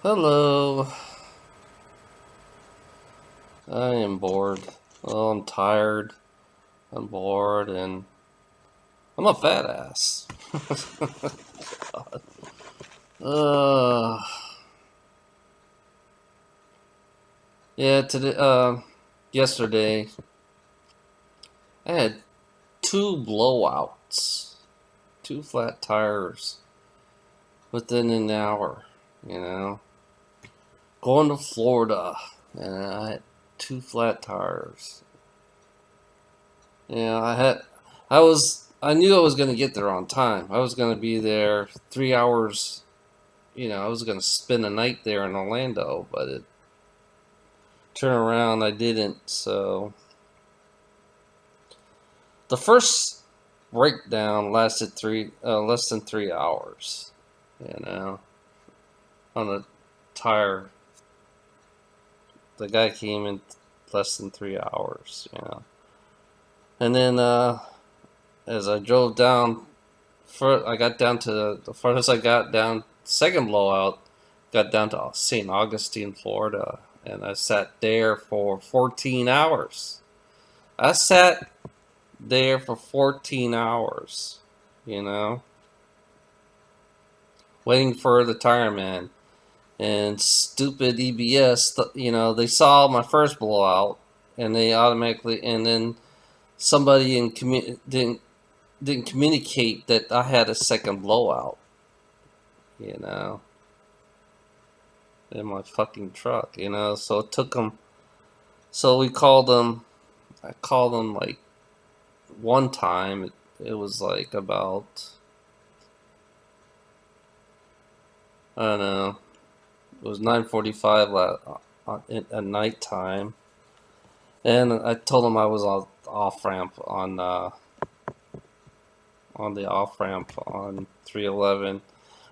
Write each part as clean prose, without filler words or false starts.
Hello. I am bored. Oh, I'm tired. I'm bored, and I'm a fat ass. uh, yeah. Today, yesterday, I had two blowouts, two flat tires within an hour. You know, going to Florida, and I had two flat tires. Yeah, I knew I was going to get there on time. I was going to be there 3 hours. I was going to spend a night there in Orlando, but it turned around, I didn't. So the first breakdown lasted less than 3 hours. You know, on a tire, the guy came in less than 3 hours. And then as I drove down, I got down to the farthest I got down. Second blowout, got down to St. Augustine, Florida, and I sat there for 14 hours. I sat there for 14 hours, you know, waiting for the tire man. And stupid EBS, they saw my first blowout, and they automatically, and then somebody didn't communicate that I had a second blowout, you know, in my fucking truck, So it took them. So we called them. I called them like one time. It was like about, I don't know. It was 9:45 at night time, and I told them I was on off ramp on the off ramp on 311,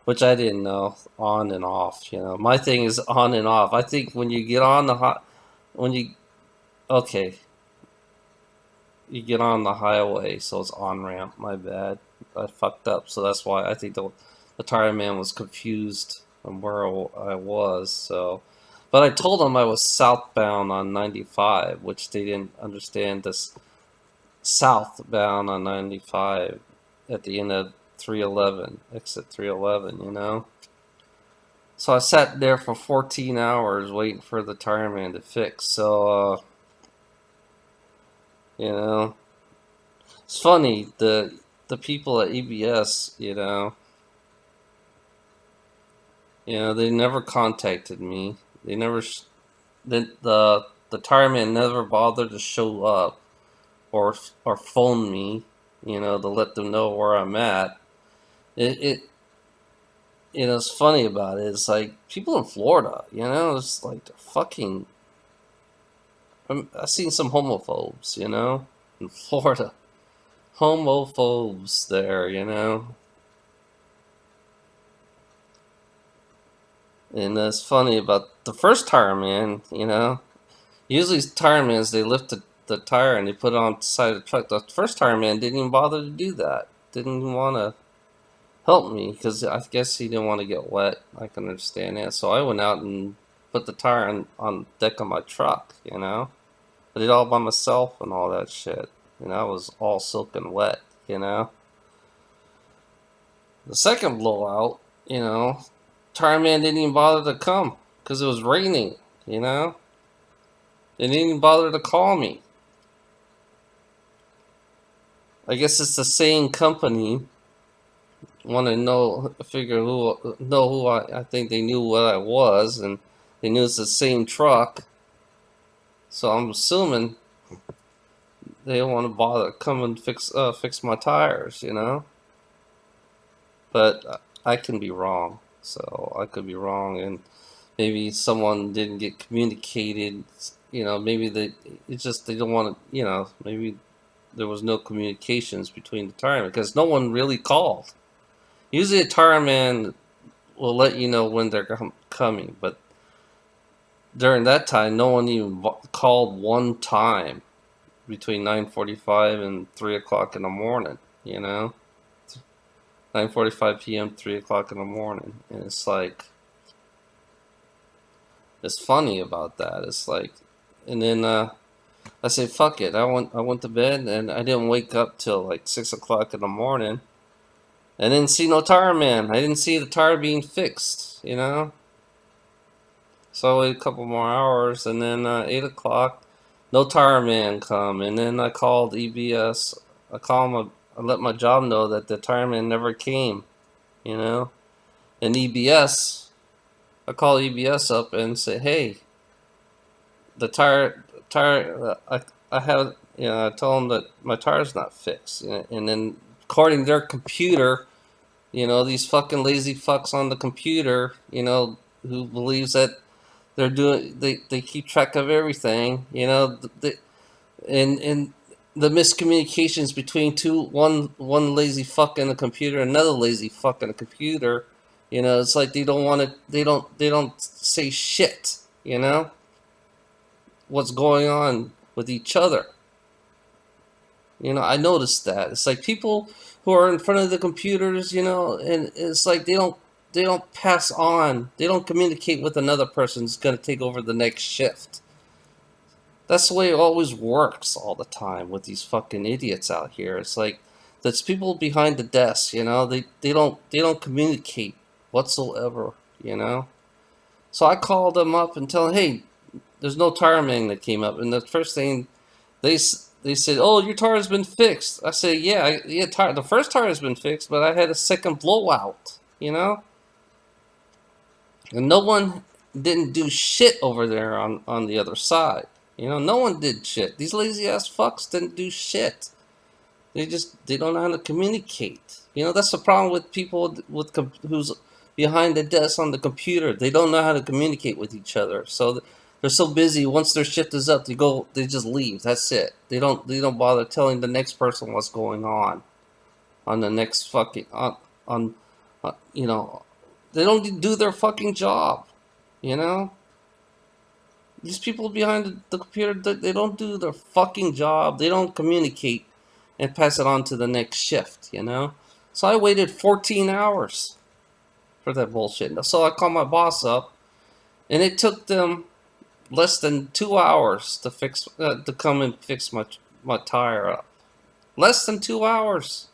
which I didn't know, on and off. My thing is on and off. I think when you get on the when you okay, you get on the highway, so it's on ramp. My bad, I fucked up. So that's why I think the tire man was confused on where I was. So, but I told them I was southbound on 95, which they didn't understand. This southbound on 95 at the end of 311, exit 311. So I sat there for 14 hours waiting for the tire man to fix. So, you know, it's funny, the people at EBS, they never contacted me. They never the tire man never bothered to show up or phone me, to let them know where I'm at. It it's funny about it. It's like people in Florida, it's like they're fucking. I've seen some homophobes, in Florida. Homophobes there. And it's funny about the first tire man. Usually tire mans, they lift the tire and they put it on the side of the truck. The first tire man didn't even bother to do that. Didn't even want to help me because I guess he didn't want to get wet. I can understand that. So I went out and put the tire on the deck of my truck. I did it all by myself and all that shit. I was all soaking wet. The second blowout, tire man didn't even bother to come because it was raining. They didn't even bother to call me. I guess it's the same company. Want to know who I think they knew what I was, and they knew it's the same truck. So I'm assuming they don't want to bother come and fix my tires, But I can be wrong, so I could be wrong, and maybe someone didn't get communicated. Maybe they don't want to. Maybe there was no communications between the tire because no one really called. Usually, a tire man will let you know when they're coming, but during that time, no one even called one time between 9:45 and 3 o'clock in the morning. 9:45 p.m., 3 o'clock in the morning, and it's like, is funny about that. It's like, and then I say fuck it. I went to bed and I didn't wake up till like 6 o'clock in the morning. I didn't see no tire man. I didn't see the tire being fixed. So I waited a couple more hours, and then 8 o'clock, no tire man come, and then I called EBS. I let my job know that the tire man never came. You know, and EBS, I call EBS up and say, hey, the tire, I have, I told them that my tire's not fixed, and then according to their computer, these fucking lazy fucks on the computer, who believes that they keep track of everything, and the miscommunications between one lazy fuck in the computer, another lazy fuck in the computer, it's like they don't say shit, what's going on with each other. I noticed that. It's like people who are in front of the computers, and it's like they don't pass on. They don't communicate with another person who's going to take over the next shift. That's the way it always works all the time with these fucking idiots out here. It's like there's people behind the desk, they don't communicate whatsoever, So I called them up and tell them, hey, there's no tire man that came up, and the first thing they said, oh, your tire has been fixed. I said, yeah, the first tire has been fixed, but I had a second blowout, and no one didn't do shit over there on the other side. No one did shit. These lazy ass fucks didn't do shit. They don't know how to communicate. That's the problem with people who's behind the desk on the computer. They don't know how to communicate with each other. So they're so busy. Once their shift is up, they just leave. That's it. They don't bother telling the next person what's going on the next fucking they don't do their fucking job. These people behind the computer, they don't do their fucking job. They don't communicate and pass it on to the next shift, So I waited 14 hours for that bullshit. So I called my boss up, and it took them less than 2 hours to come and fix my tire up. Less than 2 hours.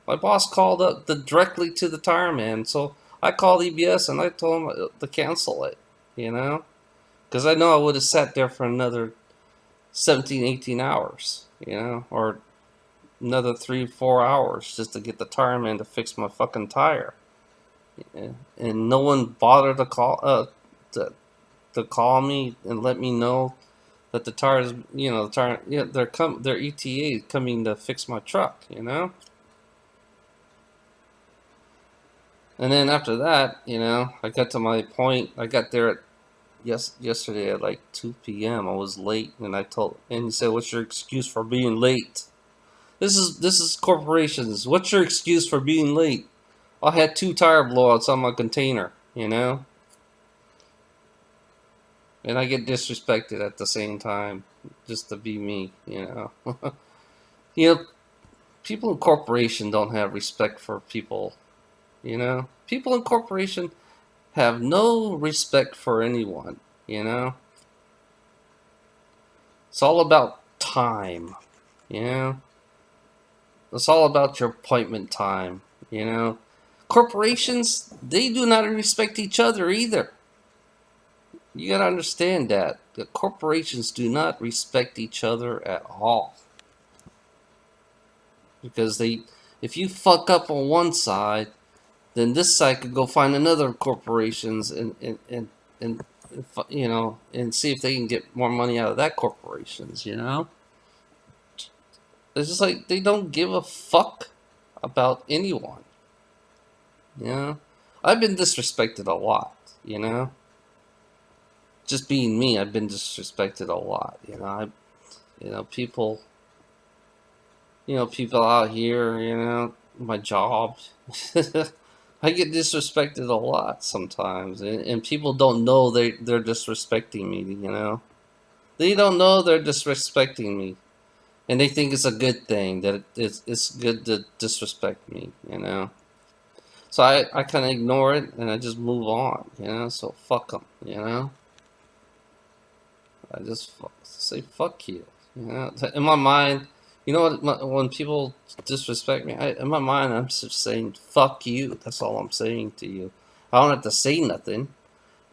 My boss called up directly to the tire man, so I called EBS and I told him to cancel it, because I know I would have sat there for another 17, 18 hours, or another 3-4 hours just to get the tire man to fix my fucking tire. And no one bothered to call me and let me know that the tires, their ETA is coming to fix my truck, And then after that, I got to my point. I got there at yesterday at like 2 p.m. I was late, and he said, "What's your excuse for being late?" This is corporations. What's your excuse for being late? I had 2 tire blowouts on my container, and I get disrespected at the same time, just to be me, People in corporation don't have respect for people, People in corporation have no respect for anyone, It's all about time, It's all about your appointment time, Corporations, they do not respect each other either. You gotta understand that. The corporations do not respect each other at all. Because if you fuck up on one side, then this side could go find another corporations and see if they can get more money out of that corporations, It's just like they don't give a fuck about anyone. I've been disrespected a lot, Just being me, I've been disrespected a lot, people out here, my job. I get disrespected a lot sometimes, and people don't know they're disrespecting me, They don't know they're disrespecting me, and they think it's a good thing, that it's good to disrespect me, So I kind of ignore it, and I just move on, so fuck them, I just say fuck you. You know, in my mind, you know what? When people disrespect me, in my mind, I'm just saying fuck you. That's all I'm saying to you. I don't have to say nothing.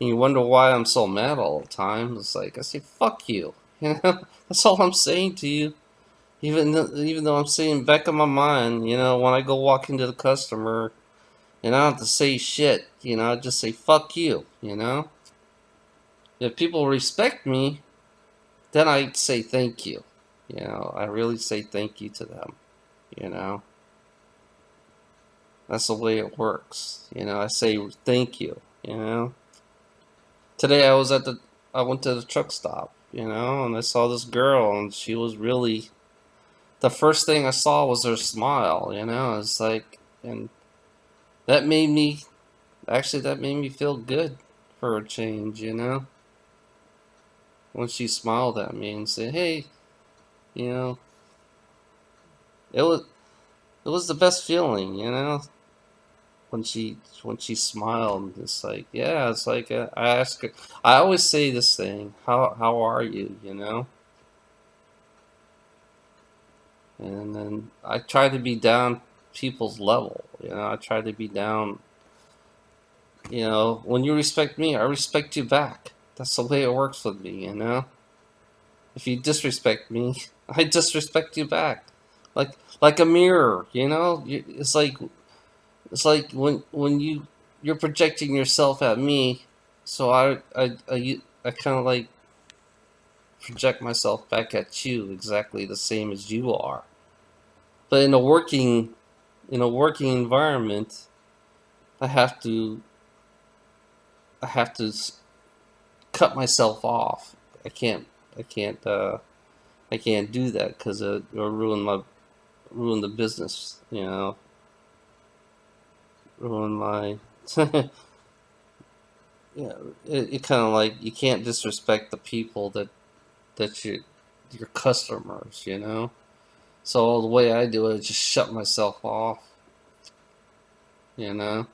And you wonder why I'm so mad all the time. It's like I say fuck you. You know, that's all I'm saying to you. Even though I'm saying back in my mind, you know, when I go walk into the customer, and I don't have to say shit. You know, I just say fuck you. You know, if people respect me, then I say thank you. You know, I really say thank you to them. You know, that's the way it works. You know, I say thank you. You know, today I went to the truck stop. You know, and I saw this girl, and she was really. The first thing I saw was her smile. You know, it's like, and that made me. Actually, that made me feel good for a change. You know, when she smiled at me and said, "Hey, you know," it was the best feeling. You know, when she smiled, it's like, yeah, it's like I ask her. I always say this thing, how are you, you know? And then I try to be down people's level, you know. I try to be down, you know. When you respect me, I respect you back. That's the way it works with me, you know. If you disrespect me, I disrespect you back, like a mirror, you know. It's like when you're projecting yourself at me, so I kind of like project myself back at you exactly the same as you are. But in a working environment, I have to I have to cut myself off. I can't I can't I can't do that because it'll ruin the business. You know, ruin my yeah. It kind of like you can't disrespect the people that your customers, you know. So the way I do it is just shut myself off, you know.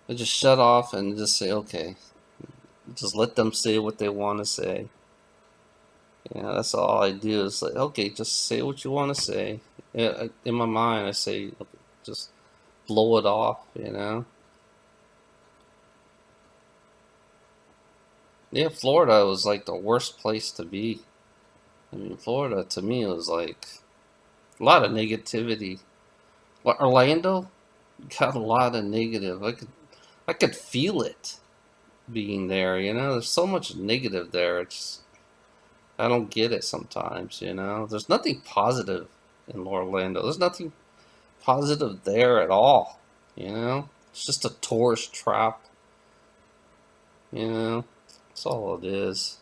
I just shut off and just say okay, just let them say what they want to say. You know, that's all I do is like okay, just say what you want to say. Yeah, in my mind, I say just blow it off, you know. Yeah, Florida was like the worst place to be. I mean, Florida to me was like a lot of negativity. Orlando got a lot of negative. I could feel it being there. You know, there's so much negative there. It's I don't get it sometimes. You know, there's nothing positive in Orlando. There's nothing positive there at all. You know, it's just a tourist trap. You know, that's all it is.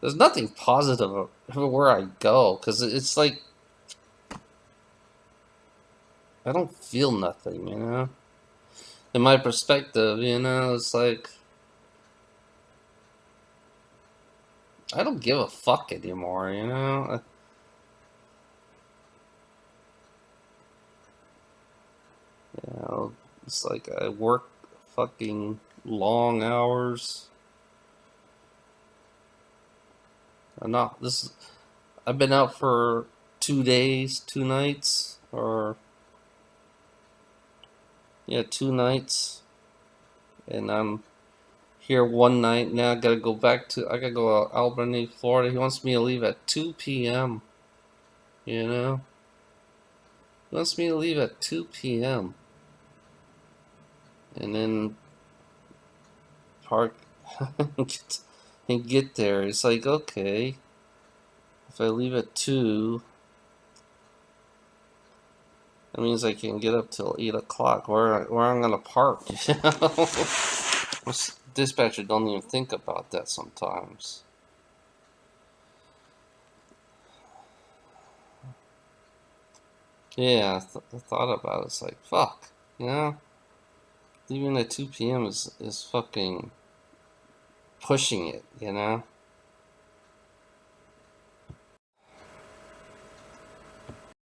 There's nothing positive everywhere I go because it's like I don't feel nothing. You know, in my perspective, you know, it's like I don't give a fuck anymore. You know, you know, it's like I work fucking long hours. I'm not this. I've been out for 2 days, 2 nights, or yeah, 2 nights, and I'm here one night. Now I gotta go back to. I gotta go to Albany, Florida. He wants me to leave at 2 p.m. You know, he wants me to leave at 2 p.m. and then park and get there. It's like okay, if I leave at 2, that means I can get up till 8 o'clock. Where I'm gonna park? You know? Dispatcher don't even think about that sometimes. Yeah, I thought about it. It's like fuck, you know. Leaving at 2 p.m. is fucking pushing it, you know.